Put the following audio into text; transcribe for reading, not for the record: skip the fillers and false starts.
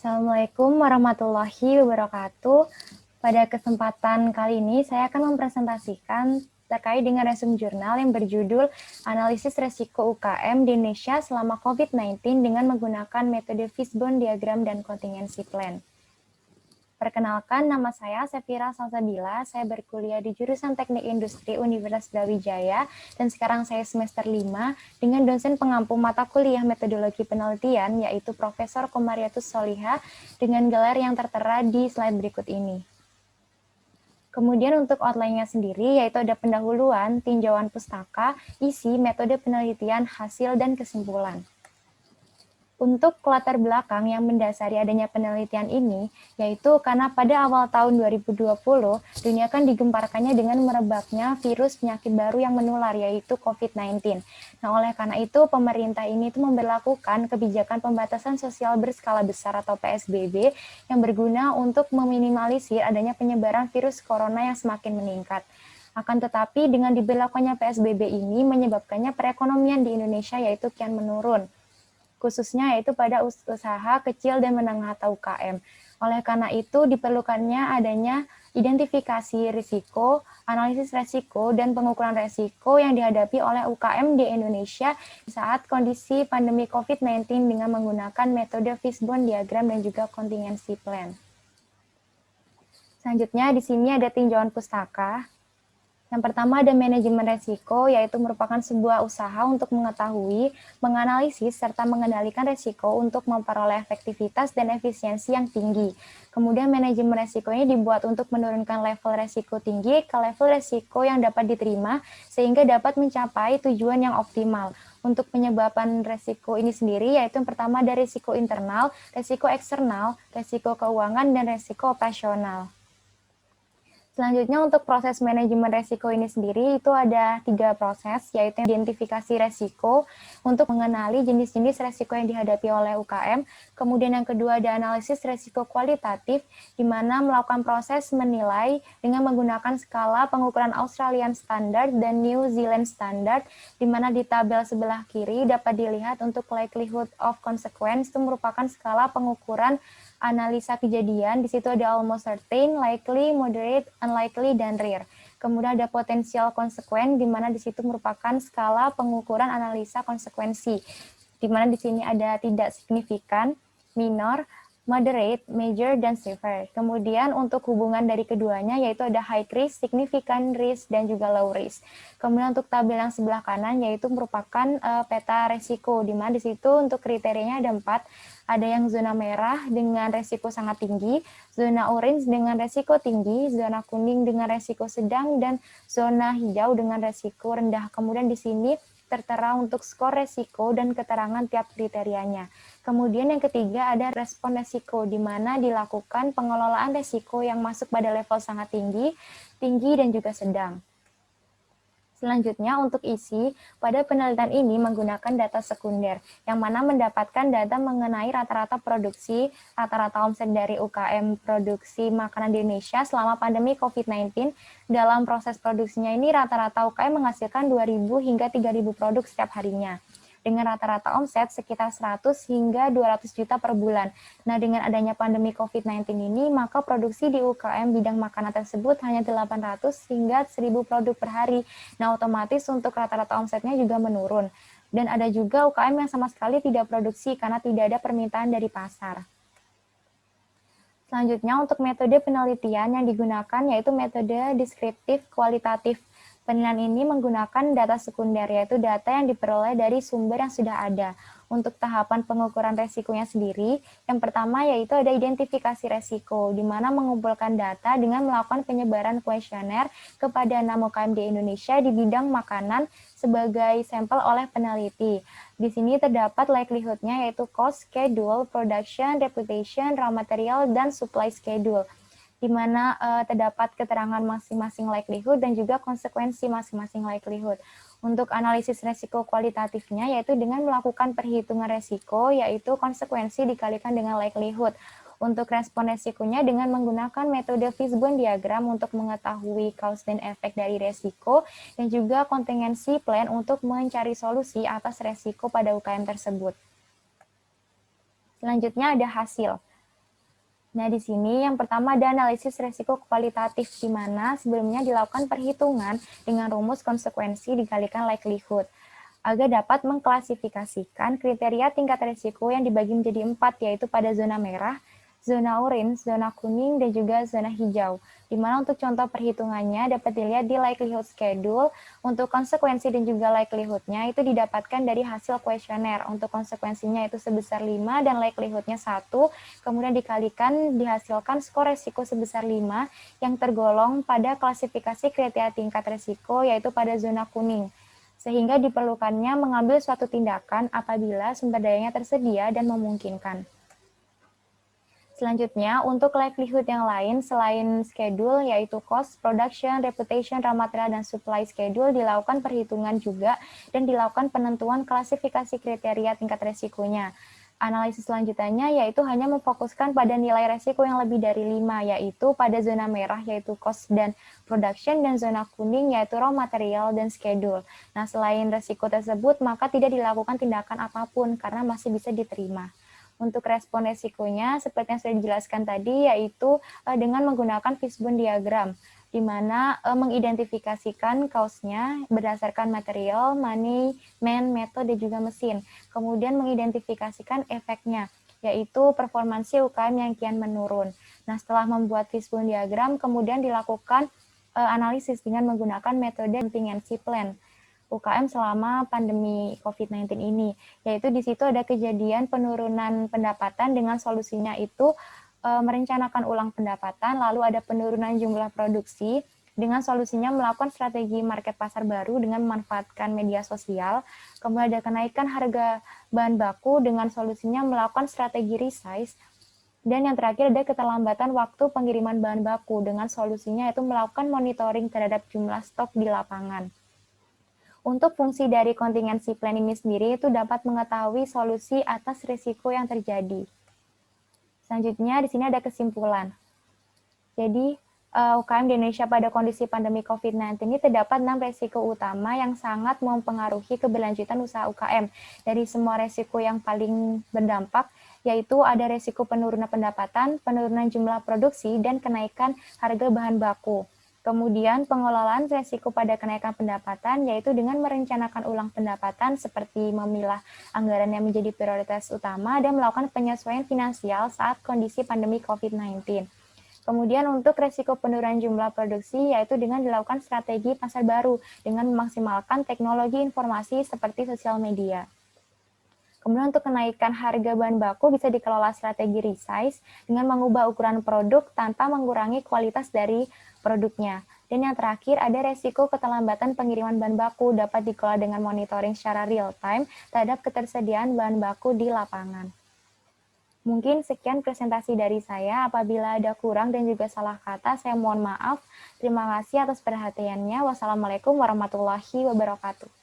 Assalamualaikum warahmatullahi wabarakatuh. Pada kesempatan kali ini, saya akan mempresentasikan terkait dengan resume jurnal yang berjudul Analisis Resiko UKM di Indonesia selama COVID-19 dengan menggunakan metode Fishbone Diagram dan Contingency Plan. Perkenalkan, nama saya Sefira Salsabila, saya berkuliah di jurusan Teknik Industri Universitas Brawijaya, dan sekarang saya semester 5 dengan dosen pengampu mata kuliah metodologi penelitian, yaitu Profesor Komariatus Soliha, dengan gelar yang tertera di slide berikut ini. Kemudian untuk outline-nya sendiri, yaitu ada pendahuluan, tinjauan pustaka, isi, metode penelitian, hasil, dan kesimpulan. Untuk latar belakang yang mendasari adanya penelitian ini, yaitu karena pada awal tahun 2020, dunia kan digemparkannya dengan merebaknya virus penyakit baru yang menular, yaitu COVID-19. Nah, oleh karena itu, pemerintah ini itu memberlakukan kebijakan pembatasan sosial berskala besar atau PSBB yang berguna untuk meminimalisir adanya penyebaran virus corona yang semakin meningkat. Akan tetapi, dengan diberlakukannya PSBB ini menyebabkannya perekonomian di Indonesia yaitu kian menurun, khususnya yaitu pada usaha kecil dan menengah atau UKM. Oleh karena itu, diperlukannya adanya identifikasi risiko, analisis risiko, dan pengukuran risiko yang dihadapi oleh UKM di Indonesia saat kondisi pandemi COVID-19 dengan menggunakan metode Fishbone Diagram dan juga Contingency Plan. Selanjutnya, di sini ada tinjauan pustaka. Yang pertama ada manajemen resiko, yaitu merupakan sebuah usaha untuk mengetahui, menganalisis, serta mengendalikan resiko untuk memperoleh efektivitas dan efisiensi yang tinggi. Kemudian manajemen resiko ini dibuat untuk menurunkan level resiko tinggi ke level resiko yang dapat diterima, sehingga dapat mencapai tujuan yang optimal. Untuk penyebabkan resiko ini sendiri, yaitu yang pertama ada resiko internal, resiko eksternal, resiko keuangan, dan resiko operasional. Selanjutnya untuk proses manajemen resiko ini sendiri itu ada 3 proses, yaitu identifikasi resiko untuk mengenali jenis-jenis resiko yang dihadapi oleh UKM. Kemudian yang kedua ada analisis resiko kualitatif, di mana melakukan proses menilai dengan menggunakan skala pengukuran Australian Standard dan New Zealand Standard, di mana di tabel sebelah kiri dapat dilihat untuk likelihood of consequence itu merupakan skala pengukuran analisa kejadian. Di situ ada almost certain, likely, moderate, unlikely, dan rare. Kemudian ada potential consequence, di mana di situ merupakan skala pengukuran analisa konsekuensi, di mana di sini ada tidak signifikan, minor, moderate, major, dan severe. Kemudian untuk hubungan dari keduanya yaitu ada high risk, significant risk, dan juga low risk. Kemudian untuk tabel yang sebelah kanan yaitu merupakan peta resiko, di mana di situ untuk kriterianya ada 4. Ada yang zona merah dengan resiko sangat tinggi, zona orange dengan resiko tinggi, zona kuning dengan resiko sedang, dan zona hijau dengan resiko rendah. Kemudian di sini tertera untuk skor resiko dan keterangan tiap kriterianya. Kemudian yang ketiga ada respon resiko, di mana dilakukan pengelolaan resiko yang masuk pada level sangat tinggi, dan juga sedang. Selanjutnya untuk isi, pada penelitian ini menggunakan data sekunder, yang mana mendapatkan data mengenai rata-rata produksi, rata-rata omset dari UKM produksi makanan di Indonesia selama pandemi COVID-19. Dalam proses produksinya ini rata-rata UKM menghasilkan 2.000 hingga 3.000 produk setiap harinya, dengan rata-rata omset sekitar 100 hingga 200 juta per bulan. Nah, dengan adanya pandemi COVID-19 ini, maka produksi di UKM bidang makanan tersebut hanya 800 hingga 1.000 produk per hari. Nah, otomatis untuk rata-rata omsetnya juga menurun. Dan ada juga UKM yang sama sekali tidak produksi karena tidak ada permintaan dari pasar. Selanjutnya, untuk metode penelitian yang digunakan yaitu metode deskriptif kualitatif. Penilaian ini menggunakan data sekunder, yaitu data yang diperoleh dari sumber yang sudah ada. Untuk tahapan pengukuran resikonya sendiri, yang pertama yaitu ada identifikasi resiko, di mana mengumpulkan data dengan melakukan penyebaran kuesioner kepada 6 UKM di Indonesia di bidang makanan sebagai sampel oleh peneliti. Di sini terdapat likelihood-nya yaitu cost, schedule, production, reputation, raw material, dan supply schedule, di mana terdapat keterangan masing-masing likelihood dan juga konsekuensi masing-masing likelihood. Untuk analisis resiko kualitatifnya yaitu dengan melakukan perhitungan resiko, yaitu konsekuensi dikalikan dengan likelihood. Untuk respon resikonya dengan menggunakan metode Fishbone Diagram untuk mengetahui cause dan efek dari resiko, dan juga contingency plan untuk mencari solusi atas resiko pada UKM tersebut. Selanjutnya ada hasil. Nah, di sini yang pertama ada analisis resiko kualitatif, di mana sebelumnya dilakukan perhitungan dengan rumus konsekuensi dikalikan likelihood, agar dapat mengklasifikasikan kriteria tingkat risiko yang dibagi menjadi 4, yaitu pada zona merah, zona orange, zona kuning, dan juga zona hijau. Di mana untuk contoh perhitungannya dapat dilihat di likelihood schedule. Untuk konsekuensi dan juga likelihood-nya itu didapatkan dari hasil kuesioner. Untuk konsekuensinya itu sebesar 5 dan likelihood-nya 1, kemudian dikalikan dihasilkan skor resiko sebesar 5 yang tergolong pada klasifikasi kriteria tingkat risiko, yaitu pada zona kuning, sehingga diperlukannya mengambil suatu tindakan apabila sumber dayanya tersedia dan memungkinkan. Selanjutnya, untuk likelihood yang lain selain schedule, yaitu cost, production, reputation, raw material, dan supply schedule, dilakukan perhitungan juga dan dilakukan penentuan klasifikasi kriteria tingkat resikonya. Analisis selanjutnya yaitu hanya memfokuskan pada nilai resiko yang lebih dari 5, yaitu pada zona merah yaitu cost dan production, dan zona kuning yaitu raw material dan schedule. Nah, selain resiko tersebut, maka tidak dilakukan tindakan apapun karena masih bisa diterima. Untuk respon resikonya, seperti yang sudah dijelaskan tadi, yaitu dengan menggunakan fishbone diagram, di mana mengidentifikasikan cause-nya berdasarkan material, money, man, method, dan juga mesin. Kemudian mengidentifikasikan efeknya, yaitu performansi UKM yang kian menurun. Nah, setelah membuat fishbone diagram, kemudian dilakukan analisis dengan menggunakan metode contingency plan UKM selama pandemi COVID-19 ini, yaitu di situ ada kejadian penurunan pendapatan dengan solusinya itu merencanakan ulang pendapatan, lalu ada penurunan jumlah produksi dengan solusinya melakukan strategi market pasar baru dengan memanfaatkan media sosial, kemudian ada kenaikan harga bahan baku dengan solusinya melakukan strategi resize, dan yang terakhir ada keterlambatan waktu pengiriman bahan baku dengan solusinya yaitu melakukan monitoring terhadap jumlah stok di lapangan. Untuk fungsi dari contingency plan ini sendiri itu dapat mengetahui solusi atas risiko yang terjadi. Selanjutnya di sini ada kesimpulan. Jadi UKM di Indonesia pada kondisi pandemi COVID-19 ini terdapat 6 risiko utama yang sangat mempengaruhi keberlanjutan usaha UKM. Dari semua risiko yang paling berdampak, yaitu ada risiko penurunan pendapatan, penurunan jumlah produksi, dan kenaikan harga bahan baku. Kemudian pengelolaan risiko pada kenaikan pendapatan, yaitu dengan merencanakan ulang pendapatan seperti memilah anggaran yang menjadi prioritas utama dan melakukan penyesuaian finansial saat kondisi pandemi COVID-19. Kemudian untuk risiko penurunan jumlah produksi, yaitu dengan dilakukan strategi pasar baru dengan memaksimalkan teknologi informasi seperti sosial media. Kemudian untuk kenaikan harga bahan baku bisa dikelola strategi resize dengan mengubah ukuran produk tanpa mengurangi kualitas dari produknya. Dan yang terakhir ada resiko keterlambatan pengiriman bahan baku dapat dikelola dengan monitoring secara real time terhadap ketersediaan bahan baku di lapangan. Mungkin sekian presentasi dari saya. Apabila ada kurang dan juga salah kata, saya mohon maaf. Terima kasih atas perhatiannya. Wassalamualaikum warahmatullahi wabarakatuh.